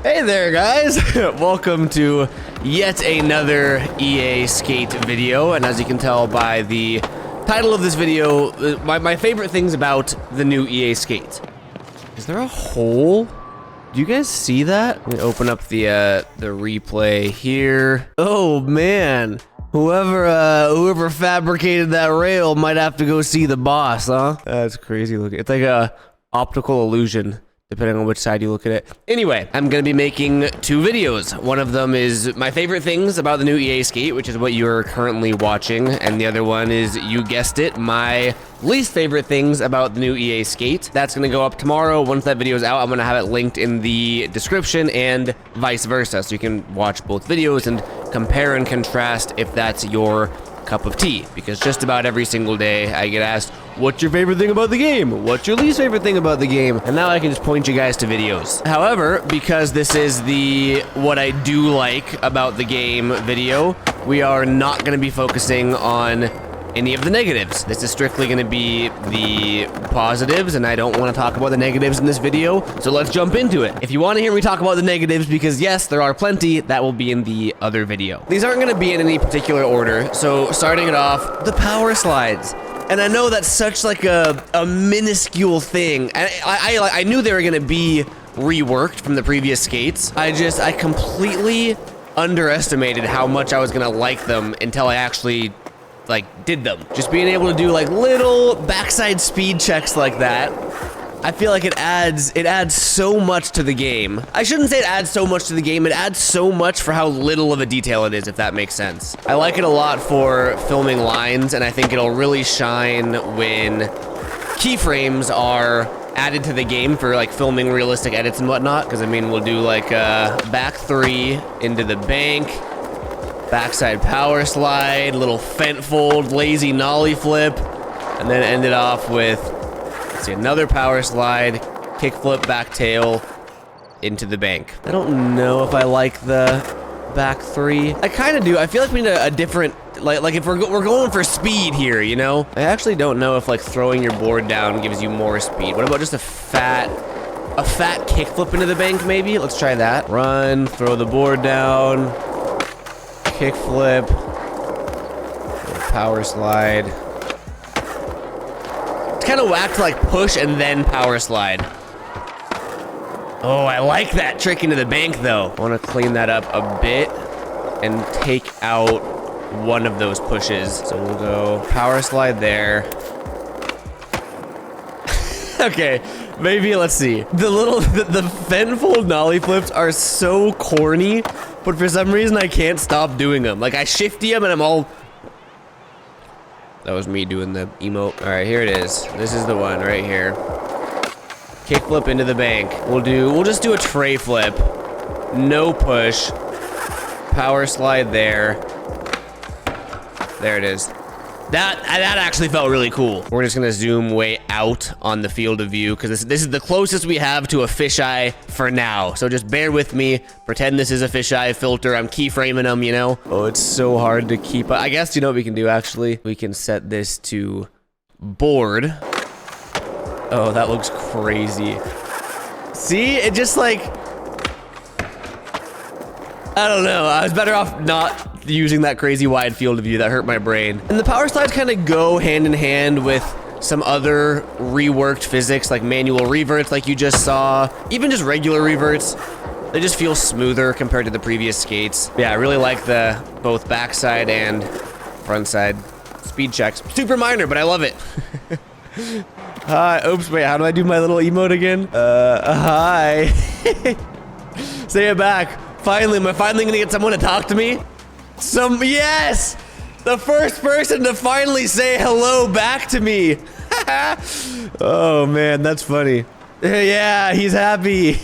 Hey there, guys. Welcome to yet another EA Skate video. And as you can tell by the title of this video, my favorite things about the new EA Skate. Is there a hole? Do you guys see that? Let me open up the replay here. Oh man, whoever fabricated that rail might have to go see the boss, huh? That's crazy looking. It's like a optical illusion, depending on which side you look at it. Anyway, I'm gonna be making two videos. One of them is my favorite things about the new EA Skate, which is what you're currently watching, and the other one is, you guessed it, my least favorite things about the new EA Skate. That's gonna go up tomorrow. Once that video is out, I'm gonna have it linked in the description and vice versa, so you can watch both videos and compare and contrast if that's your cup of tea, because just about every single day I get asked, what's your favorite thing about the game? What's your least favorite thing about the game? And now I can just point you guys to videos. However, because this is the what I do like about the game video, we are not going to be focusing on any of the negatives. This is strictly going to be the positives, and I don't want to talk about the negatives in this video, so let's jump into it. If you want to hear me talk about the negatives, because yes, there are plenty, that will be in the other video. These aren't going to be in any particular order, so starting it off, the Powerslides. And I know that's such like a minuscule thing. I knew they were going to be reworked from the previous skates. I completely underestimated how much I was going to like them until I actually did them. Just being able to do like little backside speed checks like that, I feel like it adds so much to the game. I shouldn't say it adds so much to the game, it adds so much for how little of a detail it is, if that makes sense. I like it a lot for filming lines, and I think it'll really shine when keyframes are added to the game for like filming realistic edits and whatnot, because I mean, we'll do like a back three into the bank, backside power slide, little fent fold, lazy nollie flip, and then end it off with, let's see, another power slide, kick flip, back tail, into the bank. I don't know if I like the back three. I kind of do. I feel like we need a different, like if we're going for speed here, you know? I actually don't know if like throwing your board down gives you more speed. What about just a fat kick flip into the bank maybe? Let's try that. Run, throw the board down, kick flip, power slide. It's kind of whack to like push and then power slide. Oh, I like that trick into the bank though. I want to clean that up a bit and take out one of those pushes. So we'll go power slide there. Okay, maybe let's see. The fent fold nollie flips are so corny, but for some reason I can't stop doing them. Like I shifty them and I'm all... That was me doing the emote. All right, here it is. This is the one right here. Kick flip into the bank. We'll just do a tray flip. No push. Power slide there. There it is. That actually felt really cool. We're just gonna zoom way out on the field of view because this is the closest we have to a fisheye for now. So just bear with me. Pretend this is a fisheye filter. I'm keyframing them, you know? Oh, it's so hard to keep. I guess you know what we can do actually? We can set this to board. Oh, that looks crazy. See, it just like, I don't know. I was better off not using that crazy wide field of view. That hurt my brain. And the power slides kind of go hand in hand with some other reworked physics, like manual reverts like you just saw, even just regular reverts. They just feel smoother compared to the previous skates. Yeah, I really like the both backside and front side speed checks. Super minor, but I love it. Hi. Oops, wait, how do I do my little emote again? Hi. Say it back. Finally, am I finally gonna get someone to talk to me? Yes! The first person to finally say hello back to me. Oh man, that's funny. Yeah, he's happy.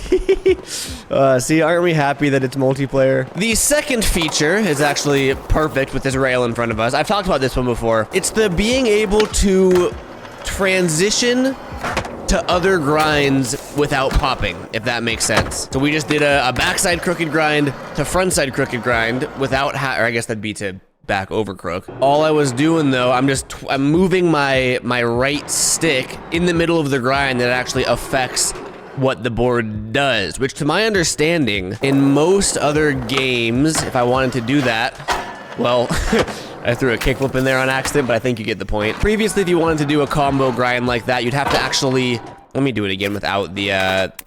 See, aren't we happy that it's multiplayer? The second feature is actually perfect with this rail in front of us. I've talked about this one before. It's the being able to transition to other grinds without popping, if that makes sense. So we just did a backside crooked grind to frontside crooked grind without, or I guess that'd be to back over crook. All I was doing though, I'm moving my right stick in the middle of the grind that actually affects what the board does, which to my understanding, in most other games, if I wanted to do that, well, I threw a kickflip in there on accident, but I think you get the point. Previously, if you wanted to do a combo grind like that, you'd have to actually, let me do it again without the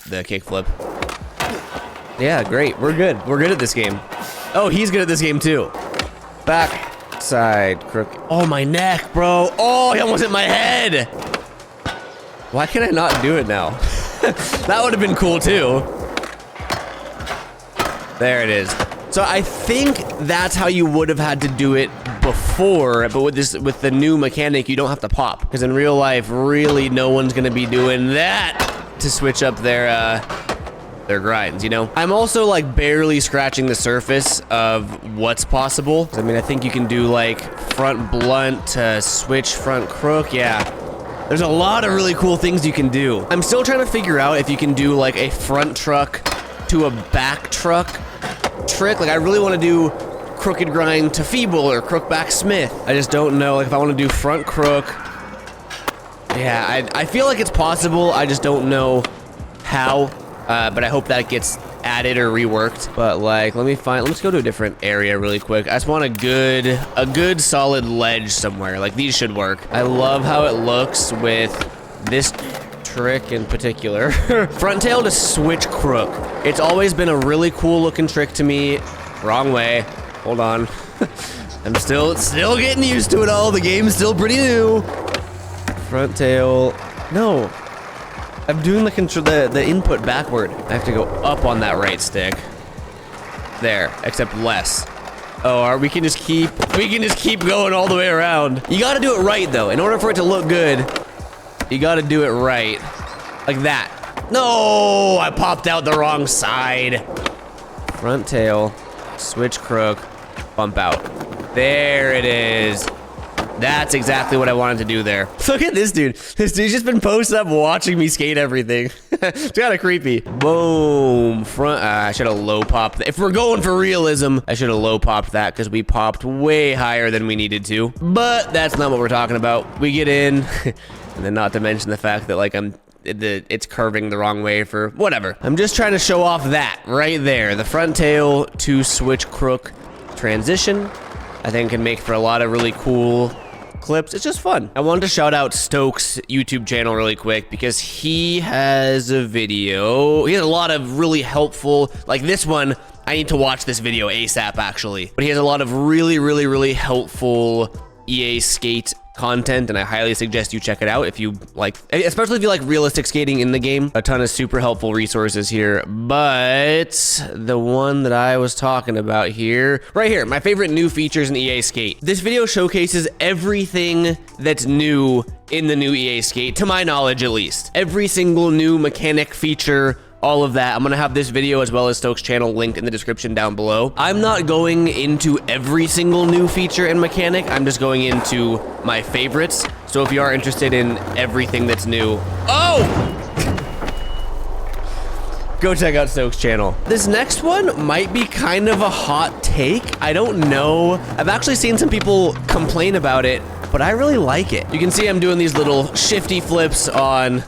kickflip. Yeah, great, we're good. We're good at this game. Oh, he's good at this game too. Back, side, crook. Oh, my neck, bro. Oh, he almost hit my head. Why can I not do it now? That would have been cool too. There it is. So I think that's how you would have had to do it before, but with the new mechanic, you don't have to pop. Because in real life, really, no one's gonna be doing that to switch up their grinds, you know? I'm also like barely scratching the surface of what's possible. I mean, I think you can do like front blunt to switch front crook, yeah. There's a lot of really cool things you can do. I'm still trying to figure out if you can do like a front truck to a back truck trick. Like I really want to do crooked grind to feeble or crook back smith. I just don't know, like if I want to do front crook. Yeah, I feel like it's possible. I just don't know how. But I hope that gets added or reworked. But like, let's go to a different area really quick. I just want a good solid ledge somewhere. Like these should work. I love how it looks with this trick in particular. Front tail to switch crook. It's always been a really cool looking trick to me. Wrong way. Hold on. I'm still getting used to it all. The game's still pretty new. Front tail. No. I'm doing the input backward. I have to go up on that right stick. There, except less. Oh, we can just keep going all the way around. You gotta do it right though. In order for it to look good, you gotta do it right. Like that. No, I popped out the wrong side. Front tail, switch crook, bump out. There it is. That's exactly what I wanted to do there. Look at this dude. This dude's just been posted up watching me skate everything. It's kind of creepy. Boom. Front. I should have low popped that. If we're going for realism, I should have low popped that because we popped way higher than we needed to. But that's not what we're talking about. We get in, and then not to mention the fact that like it's curving the wrong way for whatever. I'm just trying to show off that right there. The front tail to switch crook transition, I think can make for a lot of really cool clips. It's just fun. I wanted to shout out Stokes' YouTube channel really quick because he has a video. He has a lot of really helpful, like this one, I need to watch this video ASAP actually. But he has a lot of really helpful EA Skate content, and I highly suggest you check it out if you like, especially if you like realistic skating in the game. A ton of super helpful resources here, but the one that I was talking about here, right here, my favorite new features in EA Skate. This video showcases everything that's new in the new EA Skate, to my knowledge at least. Every single new mechanic, feature, all of that. I'm gonna have this video as well as Stokes' channel linked in the description down below. I'm not going into every single new feature and mechanic. I'm just going into my favorites. So if you are interested in everything that's new, go check out Stokes' channel. This next one might be kind of a hot take. I don't know. I've actually seen some people complain about it, but I really like it. You can see I'm doing these little shifty flips on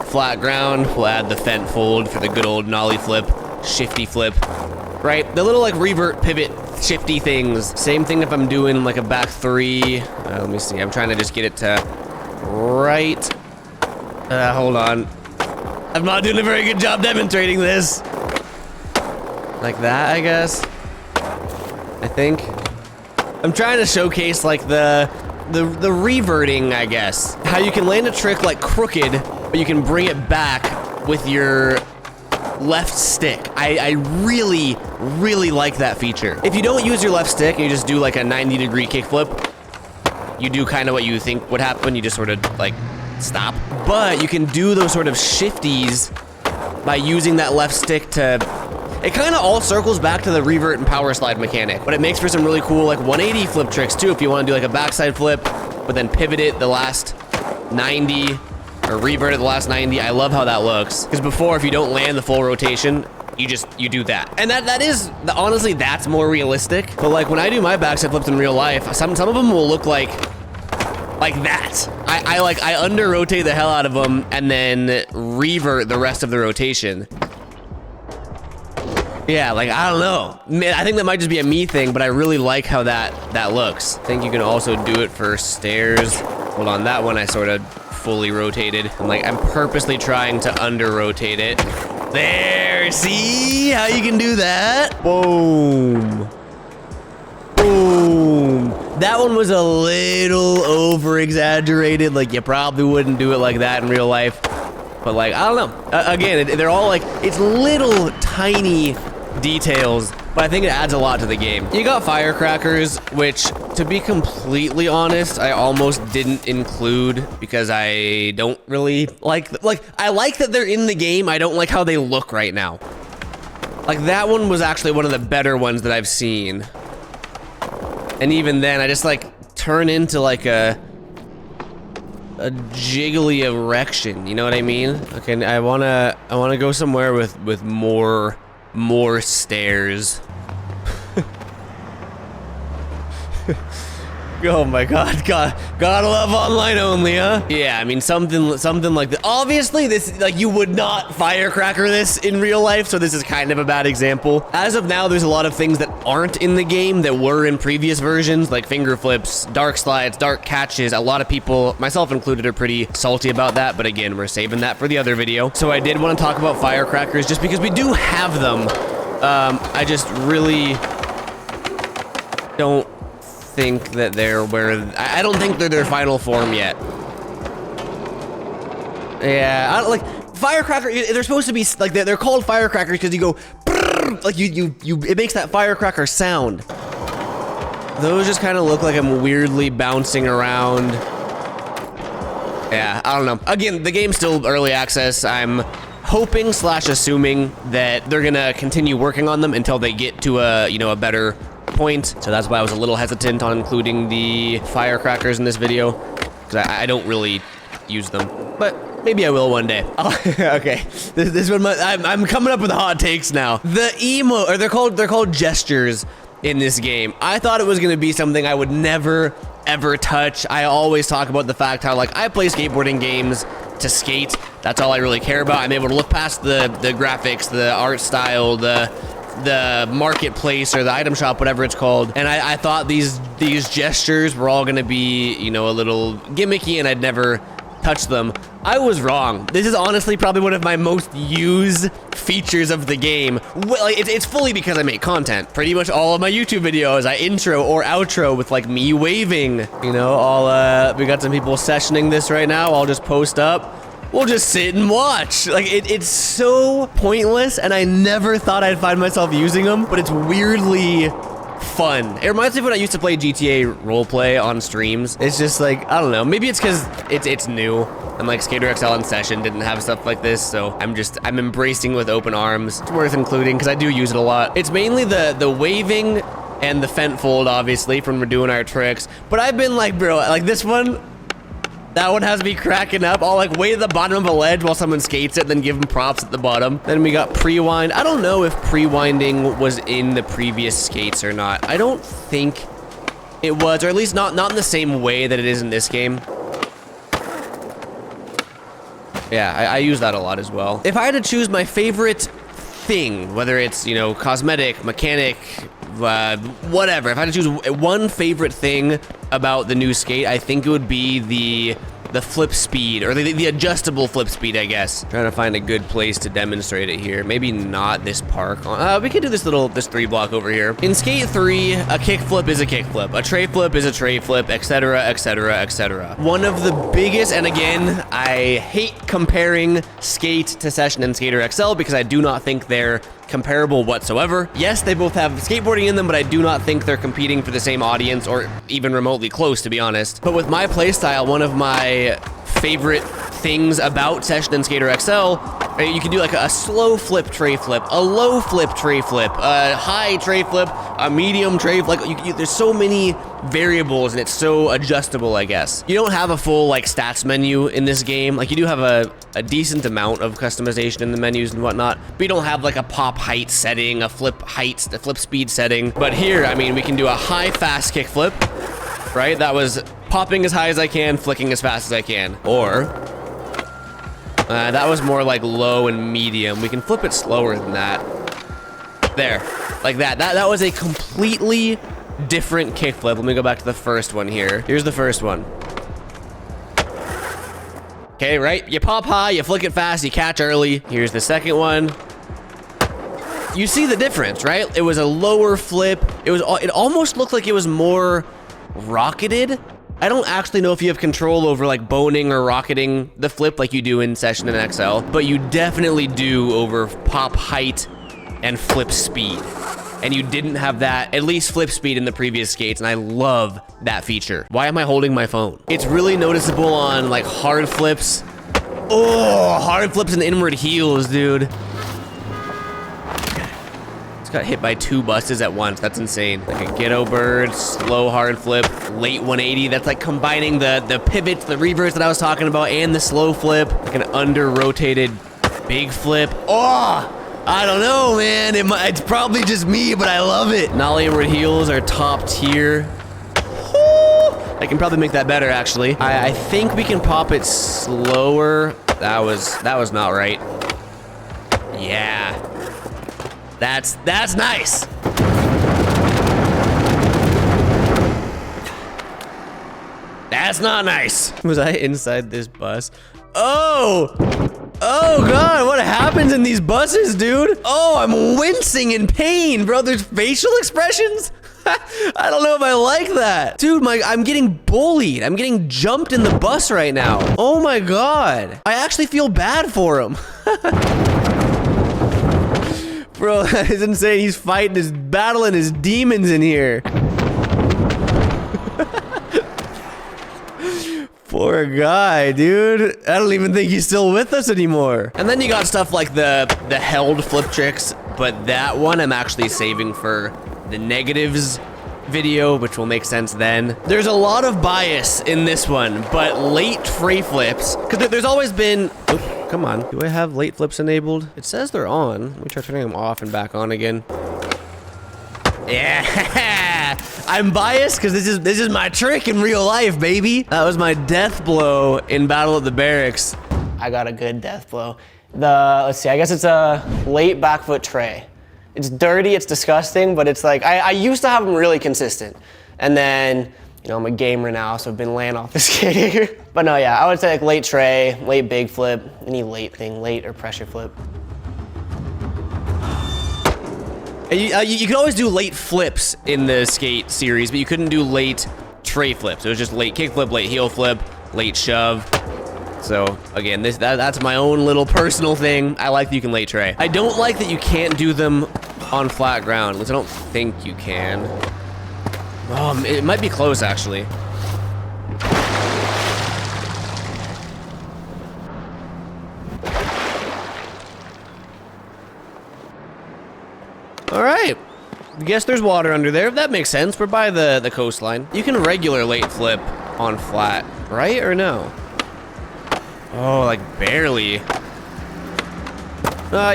flat ground. We'll add the fent fold for the good old nollie flip, shifty flip, right? The little like revert, pivot, shifty things. Same thing if I'm doing like a back three. Let me see, I'm trying to just get it to right. Hold on. I'm not doing a very good job demonstrating this. Like that, I guess. I think. I'm trying to showcase like the reverting, I guess. How you can land a trick like crooked, but you can bring it back with your left stick. I really like that feature. If you don't use your left stick and you just do like a 90-degree kickflip, you do kind of what you think would happen. You just sort of like stop. But you can do those sort of shifties by using that left stick to... It kind of all circles back to the revert and power slide mechanic, but it makes for some really cool like 180 flip tricks too if you want to do like a backside flip, but then pivot it the last 90 or revert it the last 90. I love how that looks because before, if you don't land the full rotation, you do that. And that is, honestly, that's more realistic. But like when I do my backside flips in real life, some of them will look like that. I under rotate the hell out of them and then revert the rest of the rotation. Yeah, like, I don't know. Man, I think that might just be a me thing, but I really like how that looks. I think you can also do it for stairs. Hold on, that one I sort of fully rotated. I'm purposely trying to under rotate it. There, see how you can do that? Boom. Boom. That one was a little over exaggerated. Like, you probably wouldn't do it like that in real life. But like, I don't know. Again, they're all like, it's little tiny details, but I think it adds a lot to the game. You got firecrackers, which, to be completely honest, I almost didn't include because I don't really like I like that they're in the game. I don't like how they look right now. Like, that one was actually one of the better ones that I've seen. And even then, I just like turn into like a jiggly erection, you know what I mean? Okay, I wanna go somewhere with more stairs. Oh my God, gotta love online only, huh? Yeah, I mean, something like that. Obviously, this, like, you would not firecracker this in real life, so this is kind of a bad example. As of now, there's a lot of things that aren't in the game that were in previous versions, like finger flips, dark slides, dark catches. A lot of people, myself included, are pretty salty about that, but again, we're saving that for the other video. So I did want to talk about firecrackers just because we do have them. I just really don't think that they're I don't think they're their final form yet. Yeah, I don't, like, firecracker, they're supposed to be like, they're called firecrackers because you go like it makes that firecracker sound. Those just kind of look like I'm weirdly bouncing around. Yeah, I don't know. Again, the game's still early access. I'm hoping / assuming that they're gonna continue working on them until they get to a better point. So that's why I was a little hesitant on including the firecrackers in this video, because I don't really use them, but maybe I will one day. Okay, this one, I'm coming up with hot takes now. The or they're called gestures in this game. I thought it was gonna be something I would never ever touch. I always talk about the fact how, like, I play skateboarding games to skate. That's all I really care about. I'm able to look past the graphics, the art style, the marketplace or the item shop, whatever it's called. And I thought these gestures were all gonna be, a little gimmicky and I'd never touch them. I was wrong. This is honestly probably one of my most used features of the game. Well, it's fully because I make content. Pretty much all of my YouTube videos, I intro or outro with like me waving. We got some people sessioning this right now. I'll just post up. We'll just sit and watch. Like, it's so pointless, and I never thought I'd find myself using them, but it's weirdly fun. It reminds me of when I used to play GTA roleplay on streams. It's just like, I don't know, maybe it's because it's new, and like Skater XL in session didn't have stuff like this, so I'm embracing with open arms. It's worth including, because I do use it a lot. It's mainly the waving and the fent fold, obviously, from when we're doing our tricks, but I've been like, bro, like this one, that one has me cracking up. I'll like wait at the bottom of a ledge while someone skates it, then give them props at the bottom. Then we got pre-wind. I don't know if pre-winding was in the previous skates or not. I don't think it was, or at least not in the same way that it is in this game. Yeah, I use that a lot as well. If I had to choose my favorite thing, whether it's, cosmetic, mechanic, whatever, if I had to choose one favorite thing about the new skate, I think it would be the flip speed, or the adjustable flip speed, I guess. Trying to find a good place to demonstrate it here. Maybe not this park. We could do this 3 block over here. In Skate 3, a kick flip is a kick flip, a tray flip is a tray flip, etc., etc., etc. One of the biggest, and again, I hate comparing Skate to Session and Skater XL because I do not think they're comparable whatsoever. Yes, they both have skateboarding in them, but I do not think they're competing for the same audience or even remotely close, to be honest. But with my playstyle, one of my favorite things about Session and Skater XL, you can do like a slow flip tray flip, a low flip tray flip, a high tray flip, a medium tray flip. Like, there's so many variables and it's so adjustable, I guess. You don't have a full like stats menu in this game. Like, you do have a decent amount of customization in the menus and whatnot, but you don't have like a pop height setting, a flip height, a flip speed setting. But here, I mean, we can do a high fast kick flip, right? That was popping as high as I can, flicking as fast as I can. Or, that was more like low and medium. We can flip it slower than that. There, like that. That was a completely different kickflip. Let me go back to the first one here. Here's the first one. Okay, right? You pop high, you flick it fast, you catch early. Here's the second one. You see the difference, right? It was a lower flip. It almost looked like it was more rocketed. I don't actually know if you have control over like boning or rocketing the flip like you do in Session and XL, but you definitely do over pop height and flip speed. And you didn't have that, at least flip speed in the previous skates, and I love that feature. Why am I holding my phone? It's really noticeable on like hard flips. Oh, hard flips and inward heels, dude. Just got hit by 2 buses at once. That's insane. Like a ghetto bird, slow hard flip, late 180. That's like combining the pivots, the reverse that I was talking about, and the slow flip. Like an under rotated big flip. Oh! I don't know, man. It's probably just me, but I love it. Nollie inward heels are top tier. Woo! I can probably make that better, actually. I think we can pop it slower. That was not right. Yeah. That's nice. That's not nice. Was I inside this bus? Oh! Oh God, what happens in these buses, dude? Oh, I'm wincing in pain, bro. There's facial expressions? I don't know if I like that. Dude, I'm getting bullied. I'm getting jumped in the bus right now. Oh my God. I actually feel bad for him. Bro, that is insane. He's battling his demons in here. Poor guy, dude. I don't even think he's still with us anymore. And then you got stuff like the held flip tricks, but that one I'm actually saving for the negatives video, which will make sense then. There's a lot of bias in this one, but late tray flips, because there's always been... Oh, come on. Do I have late flips enabled? It says they're on. Let me try turning them off and back on again. Yeah, I'm biased because this is my trick in real life, baby. That was my death blow in Battle of the Barracks. I got a good death blow. Let's see, I guess it's a late back foot tray. It's dirty, it's disgusting, but it's like, I used to have them really consistent. And then, you know, I'm a gamer now, so I've been laying off the skating. But no, yeah, I would say like late tray, late big flip, any late thing, late or pressure flip. You could always do late flips in the skate series, but you couldn't do late tray flips. It was just late kick flip, late heel flip, late shove. So again, that's my own little personal thing. I like that you can late tray. I don't like that you can't do them on flat ground. At least I don't think you can. It might be close actually. All right, guess there's water under there. That makes sense. We're by the coastline. You can regular late flip on flat, right or no? Oh, like barely.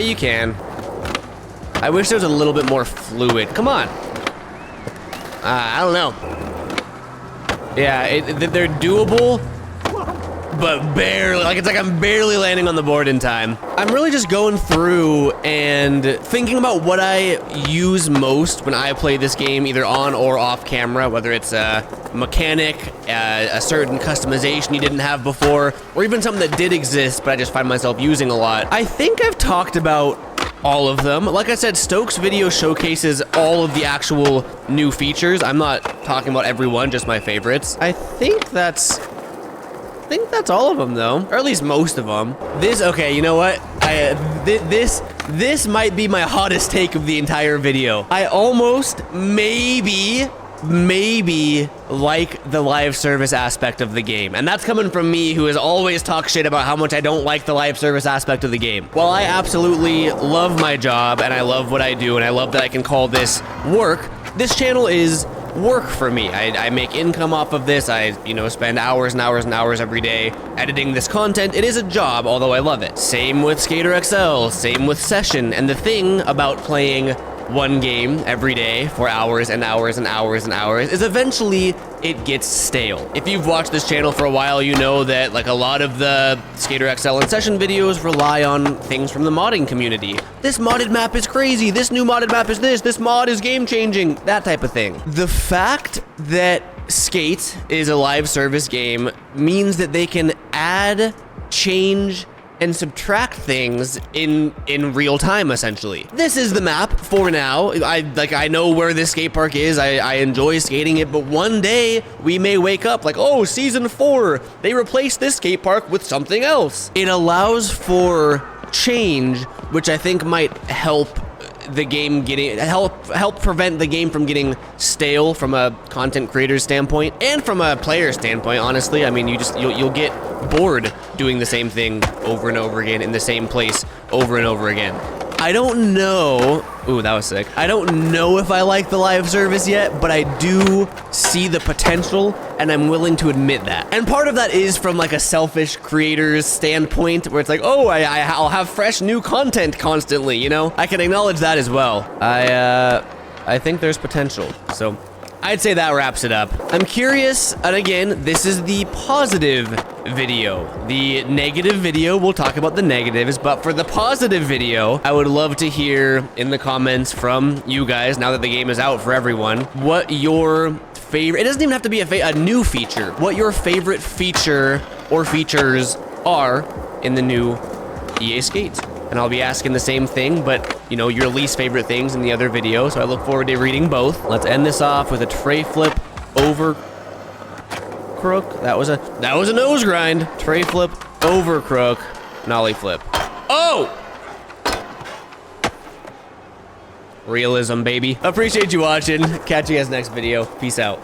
You can. I wish there was a little bit more fluid. Come on. I don't know. Yeah, they're doable, but barely. Like, it's like I'm barely landing on the board in time. I'm really just going through and thinking about what I use most when I play this game, either on or off camera, whether it's a mechanic, a certain customization you didn't have before, or even something that did exist, but I just find myself using a lot. I think I've talked about all of them. Like I said, Stokes' video showcases all of the actual new features. I'm not talking about every one, just my favorites. I think that's all of them though, or at least most of them. Okay, you know what? This might be my hottest take of the entire video. I almost maybe like the live service aspect of the game. And that's coming from me, who has always talked shit about how much I don't like the live service aspect of the game. While I absolutely love my job and I love what I do and I love that I can call this work, this channel is work for me. I make income off of this. I, spend hours and hours and hours every day editing this content. It is a job, although I love it. Same with Skater XL, same with Session. And the thing about playing one game every day for hours and hours and hours and hours is eventually it gets stale. If you've watched this channel for a while, you know that like a lot of the Skater XL and session videos rely on things from the modding community. This modded map is crazy. This new modded map is this. This mod is game changing. That type of thing. The fact that Skate is a live service game means that they can add, change, and subtract things in real time, essentially. This is the map for now. I know where this skate park is. I enjoy skating it, but one day we may wake up like, oh, season 4, they replaced this skate park with something else. It allows for change, which I think might help the game help prevent the game from getting stale from a content creator's standpoint and from a player standpoint. Honestly, I mean, you'll get bored doing the same thing over and over again in the same place over and over again. I don't know. Ooh, that was sick. I don't know if I like the live service yet, but I do see the potential, and I'm willing to admit that. And part of that is from like a selfish creator's standpoint, where it's like, oh, I'll have fresh new content constantly, you know? I can acknowledge that as well. I think there's potential, so I'd say that wraps it up. I'm curious, and again, this is the positive video. The negative video, we'll talk about the negatives, but for the positive video, I would love to hear in the comments from you guys, now that the game is out for everyone, what your favorite, it doesn't even have to be a new feature, what your favorite feature or features are in the new EA Skate. And I'll be asking the same thing, but you know, your least favorite things in the other video, so I look forward to reading both. Let's end this off with a tray flip over crook. That was a nose grind. Tray flip over crook, nollie flip. Oh! Realism, baby. Appreciate you watching. Catch you guys next video. Peace out.